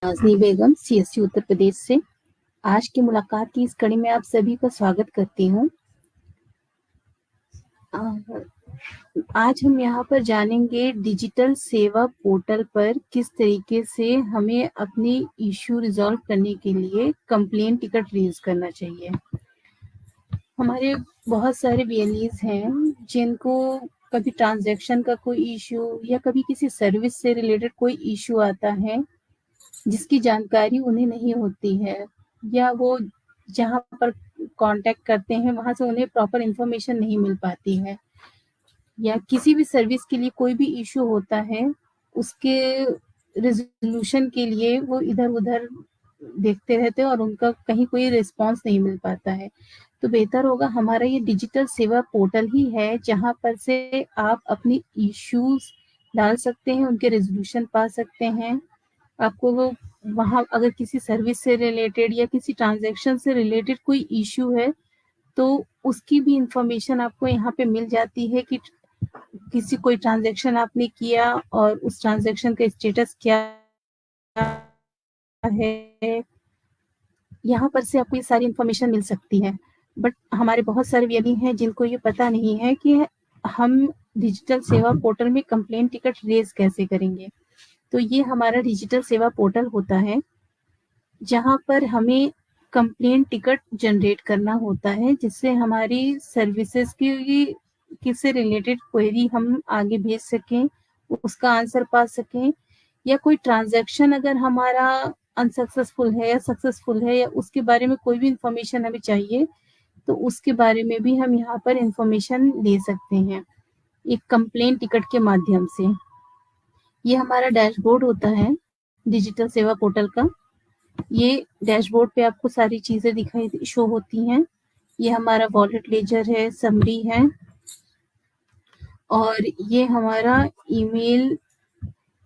नाज़नी बेगम CSC Uttar Pradesh से। आज की मुलाकात की इस कड़ी में आप सभी का स्वागत करती हूँ। आज हम यहाँ पर जानेंगे डिजिटल सेवा पोर्टल पर किस तरीके से हमें अपनी इश्यू रिजॉल्व करने के लिए कंप्लेंट टिकट रेज करना चाहिए। हमारे बहुत सारे बीएलईज हैं जिनको कभी ट्रांजैक्शन का कोई इश्यू या कभी किसी सर्विस से रिलेटेड कोई इश्यू आता है जिसकी जानकारी उन्हें नहीं होती है, या वो जहाँ पर कांटेक्ट करते हैं वहां से उन्हें प्रॉपर इंफॉर्मेशन नहीं मिल पाती है, या किसी भी सर्विस के लिए कोई भी इश्यू होता है उसके रेजोल्यूशन के लिए वो इधर उधर देखते रहते हैं और उनका कहीं कोई रिस्पांस नहीं मिल पाता है। तो बेहतर होगा हमारा ये डिजिटल सेवा पोर्टल ही है जहाँ पर से आप अपनी इश्यूज डाल सकते हैं, उनके रेजोल्यूशन पा सकते हैं। आपको वो वहाँ अगर किसी सर्विस से रिलेटेड या किसी ट्रांजैक्शन से रिलेटेड कोई इश्यू है तो उसकी भी इंफॉर्मेशन आपको यहाँ पे मिल जाती है कि किसी कोई ट्रांजैक्शन आपने किया और उस ट्रांजैक्शन का स्टेटस क्या है। यहाँ पर से आपको ये सारी इंफॉर्मेशन मिल सकती है। बट हमारे बहुत सारे व्यक्ति हैं जिनको ये पता नहीं है कि हम डिजिटल सेवा पोर्टल में कंप्लेंट टिकट रेज कैसे करेंगे। तो ये हमारा डिजिटल सेवा पोर्टल होता है जहाँ पर हमें कंप्लेंट टिकट जनरेट करना होता है, जिससे हमारी सर्विसेज की से रिलेटेड क्वेरी हम आगे भेज सकें, उसका आंसर पा सकें, या कोई ट्रांजैक्शन अगर हमारा अनसक्सेसफुल है या सक्सेसफुल है या उसके बारे में कोई भी इंफॉर्मेशन हमें चाहिए तो उसके बारे में भी हम यहाँ पर इंफॉर्मेशन ले सकते हैं एक कंप्लेंट टिकट के माध्यम से। ये हमारा डैशबोर्ड होता है डिजिटल सेवा पोर्टल का। ये डैशबोर्ड पे आपको सारी चीजें दिखाई शो होती हैं। ये हमारा वॉलेट लेजर है, समरी है, और ये हमारा ईमेल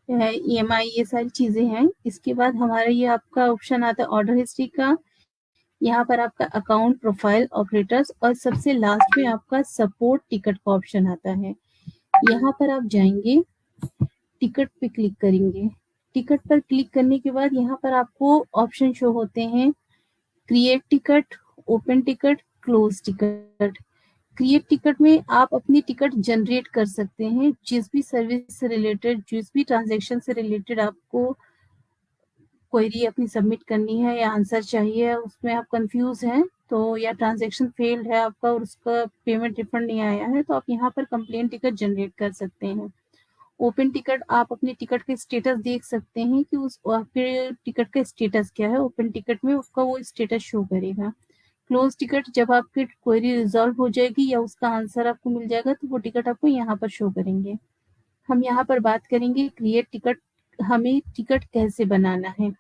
है, ईएमआई, ये सारी चीजें हैं। इसके बाद हमारा ये आपका ऑप्शन आता है ऑर्डर हिस्ट्री का। यहाँ पर आपका अकाउंट, प्रोफाइल, ऑपरेटर्स, और सबसे लास्ट में आपका सपोर्ट टिकट का ऑप्शन आता है। यहाँ पर आप जाएंगे, टिकट पे क्लिक करेंगे। टिकट पर क्लिक करने के बाद यहाँ पर आपको ऑप्शन शो होते हैं create ticket, open ticket, close ticket. Create ticket में आप अपनी टिकट जनरेट कर सकते हैं। जिस भी सर्विस से रिलेटेड, जिस भी ट्रांजैक्शन से रिलेटेड आपको क्वेरी अपनी सबमिट करनी है या आंसर चाहिए, उसमें आप कंफ्यूज हैं तो, या ट्रांजैक्शन फेल्ड है आपका और उसका पेमेंट रिफंड नहीं आया है, तो आप यहाँ पर कंप्लेंट टिकट जनरेट कर सकते हैं। ओपन टिकट, आप अपनी टिकट का स्टेटस देख सकते हैं कि उस आपके टिकट का स्टेटस क्या है। ओपन टिकट में उसका वो स्टेटस शो करेगा। क्लोज टिकट, जब आपकी क्वेरी रिजॉल्व हो जाएगी या उसका आंसर आपको मिल जाएगा तो वो टिकट आपको यहाँ पर शो करेंगे। हम यहाँ पर बात करेंगे क्रिएट टिकट, हमें टिकट कैसे बनाना है।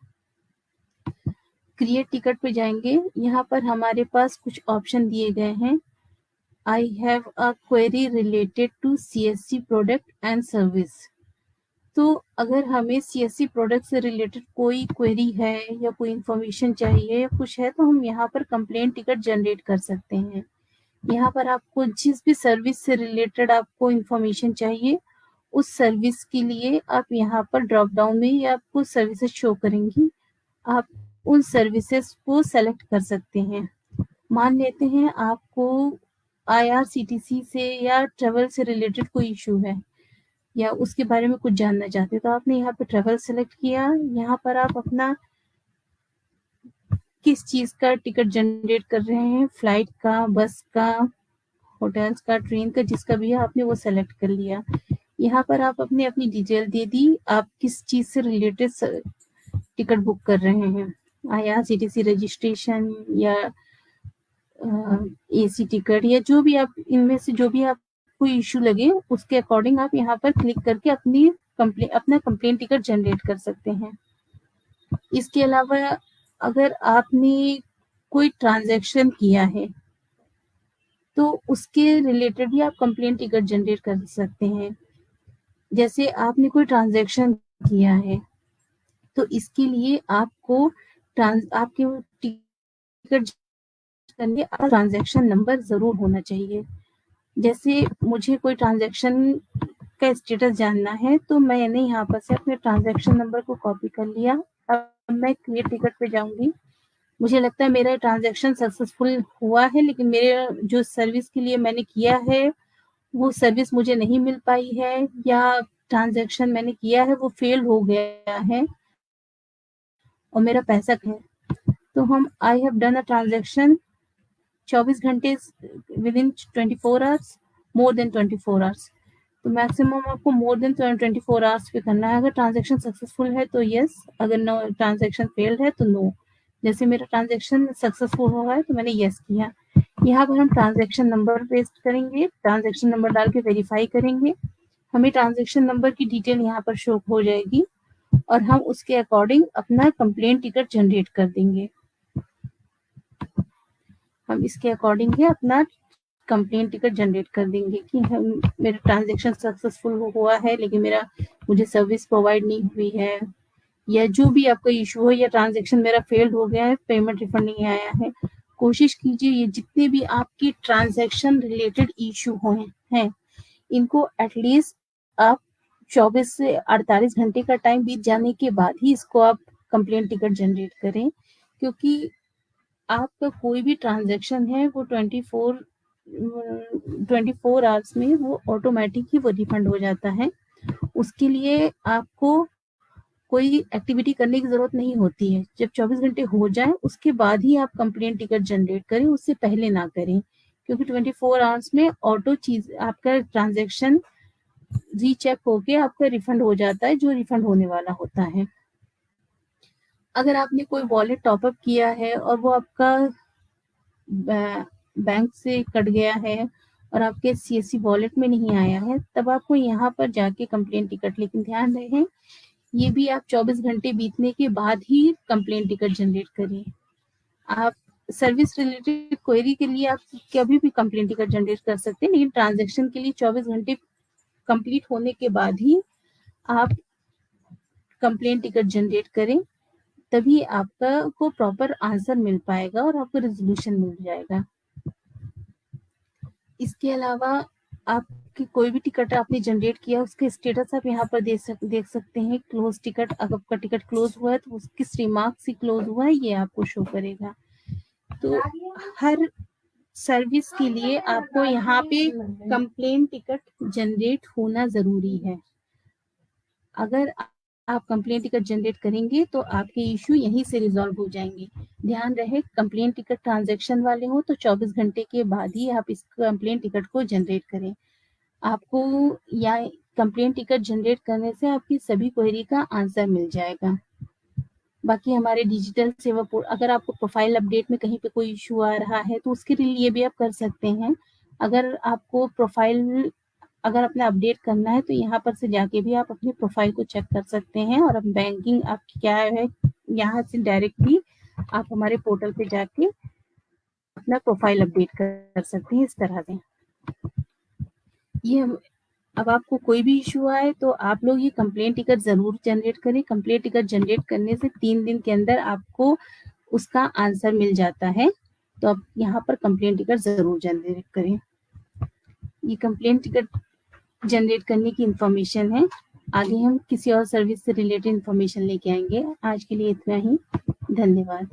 क्रिएट टिकट पे जाएंगे, यहाँ पर हमारे पास कुछ ऑप्शन दिए गए हैं। I have a query related to CSC product and service. तो अगर हमें सीएससी प्रोडक्ट से रिलेटेड कोई क्वेरी है या कोई इंफॉर्मेशन चाहिए या कुछ है तो हम यहाँ पर कंप्लेंट टिकट जनरेट कर सकते हैं। यहाँ पर आपको जिस भी सर्विस से रिलेटेड आपको इंफॉर्मेशन चाहिए उस सर्विस के लिए आप यहाँ पर ड्रॉप डाउन में या आपको सर्विसेज शो करेंगी, आप उन सर्विसेज को सेलेक्ट कर सकते हैं। मान लेते हैं आपको आईआरसीटीसी से या ट्रेवल से रिलेटेड कोई इशू है या उसके बारे में कुछ जानना चाहते हैं, तो आपने यहाँ पे ट्रेवल सेलेक्ट किया। यहाँ पर आप अपना किस चीज का टिकट जनरेट कर रहे हैं, फ्लाइट का, बस का, होटल्स का, ट्रेन का, जिसका भी है आपने वो सेलेक्ट कर लिया। यहाँ पर आप अपनी अपनी डिटेल दे दी, आप किस चीज से रिलेटेड टिकट बुक कर रहे हैं, आईआरसीटीसी रजिस्ट्रेशन या एसी टिकट, या जो भी आप इनमें से जो भी आपको इश्यू लगे उसके अकॉर्डिंग आप यहाँ पर क्लिक करके अपना कंप्लेंट टिकट जनरेट कर सकते हैं। इसके अलावा अगर आपने कोई ट्रांजैक्शन किया है तो उसके रिलेटेड भी आप कंप्लेंट टिकट जनरेट कर सकते हैं। जैसे आपने कोई ट्रांजैक्शन किया है तो इसके लिए आपको आपके टिकट करने ट्रांजैक्शन नंबर जरूर होना चाहिए। जैसे मुझे कोई ट्रांजैक्शन का स्टेटस जानना है तो मैंने यहाँ पर से अपने ट्रांजैक्शन नंबर को कॉपी कर लिया। अब मैं क्रिएट टिकट पे जाऊंगी। मुझे लगता है मेरा ट्रांजैक्शन सक्सेसफुल हुआ है, लेकिन मेरे जो सर्विस के लिए मैंने किया है वो सर्विस मुझे नहीं मिल पाई है, या ट्रांजैक्शन मैंने किया है वो फेल हो गया है और मेरा पैसा है। तो हम I have done a transaction 24 घंटे with in 24 hours, more than 24 hours. तो मैक्सिमम आपको मोर देन 24 आवर्स पे करना है। अगर ट्रांजैक्शन सक्सेसफुल है तो यस, अगर नो ट्रांजैक्शन फेल्ड है तो नो। जैसे मेरा ट्रांजैक्शन सक्सेसफुल हुआ है तो मैंने यस किया। यहाँ पर हम ट्रांजैक्शन नंबर पेस्ट करेंगे, ट्रांजैक्शन नंबर डाल के वेरीफाई करेंगे। हमें ट्रांजैक्शन नंबर की डिटेल यहाँ पर शो हो जाएगी और हम उसके अकॉर्डिंग अपना कंप्लेंट टिकट जनरेट कर देंगे। हम इसके अकॉर्डिंग ही अपना कंप्लेंट टिकट जनरेट कर देंगे कि हम मेरा ट्रांजैक्शन सक्सेसफुल हुआ है लेकिन मुझे सर्विस प्रोवाइड नहीं हुई है, या जो भी आपका इशू हो, या ट्रांजैक्शन मेरा फेल्ड हो गया है, पेमेंट रिफंड नहीं आया है। कोशिश कीजिए ये जितने भी आपकी ट्रांजैक्शन रिलेटेड इशू हैं इनको एटलीस्ट आप 24 से 48 घंटे का टाइम बीत जाने के बाद ही इसको आप कंप्लेंट टिकट जनरेट करें, क्योंकि आपका कोई भी ट्रांजैक्शन है वो 24 आवर्स में वो ऑटोमेटिक ही वो रिफंड हो जाता है। उसके लिए आपको कोई एक्टिविटी करने की जरूरत नहीं होती है। जब 24 घंटे हो जाए उसके बाद ही आप कंप्लेंट टिकट जनरेट करें, उससे पहले ना करें, क्योंकि 24 आवर्स में ऑटो चीज आपका ट्रांजैक्शन रीचेक होके आपका रिफंड हो जाता है, जो रिफंड होने वाला होता है। अगर आपने कोई वॉलेट टॉपअप किया है और वो आपका बैंक से कट गया है और आपके सीएससी वॉलेट में नहीं आया है, तब आपको यहाँ पर जाके कंप्लेंट टिकट, लेकिन ध्यान रहे ये भी आप 24 घंटे बीतने के बाद ही कंप्लेंट टिकट जनरेट करें। आप सर्विस रिलेटेड क्वेरी के लिए आप कभी भी कंप्लेंट टिकट जनरेट कर सकते हैं, लेकिन ट्रांजैक्शन के लिए 24 घंटे कंप्लीट होने के बाद ही आप कंप्लेंट टिकट जनरेट करें, तभी आपका को प्रॉपर आंसर मिल पाएगा और आपको रेजोल्यूशन मिल जाएगा। इसके अलावा आपकी कोई भी टिकट आपने जनरेट किया उसके स्टेटस आप यहाँ पर देख सकते हैं। क्लोज टिकट, अगर आपका टिकट क्लोज हुआ है तो किस रिमार्क से क्लोज हुआ है ये आपको शो करेगा। तो हर सर्विस के लिए आपको यहाँ पे कंप्लेंट टिकट जनरेट होना जरूरी है। अगर आप कंप्लेंट टिकट जनरेट करेंगे तो आपके इश्यू यहीं से रिजॉल्व हो जाएंगे। ध्यान रहे कंप्लेंट टिकट ट्रांजैक्शन वाले हो तो 24 घंटे के बाद ही आप इस कंप्लेंट टिकट को जनरेट करें। आपको या कंप्लेंट टिकट जनरेट करने से आपकी सभी क्वेरी का आंसर मिल जाएगा। बाकी हमारे डिजिटल सेवा अगर आपको प्रोफाइल अपडेट में कहीं पे कोई इशू आ रहा है तो उसके लिए भी आप कर सकते हैं। अगर आपको प्रोफाइल अगर अपना अपडेट करना है तो यहाँ पर से जाके भी आप अपने प्रोफाइल को चेक कर सकते हैं, और अब बैंकिंग आपकी क्या है यहाँ से डायरेक्टली आप हमारे पोर्टल पे जाके अपना प्रोफाइल अपडेट कर सकते हैं। इस तरह से ये अब आपको कोई भी इशू आए तो आप लोग ये कंप्लेंट टिकट जरूर जनरेट करें। कंप्लेंट टिकट जनरेट करने से 3 दिन के अंदर आपको उसका आंसर मिल जाता है, तो आप यहाँ पर कंप्लेंट टिकट जरूर जनरेट करें। ये कंप्लेंट टिकट जनरेट करने की इंफॉर्मेशन है। आगे हम किसी और सर्विस से रिलेटेड इंफॉर्मेशन लेके आएंगे। आज के लिए इतना ही। धन्यवाद।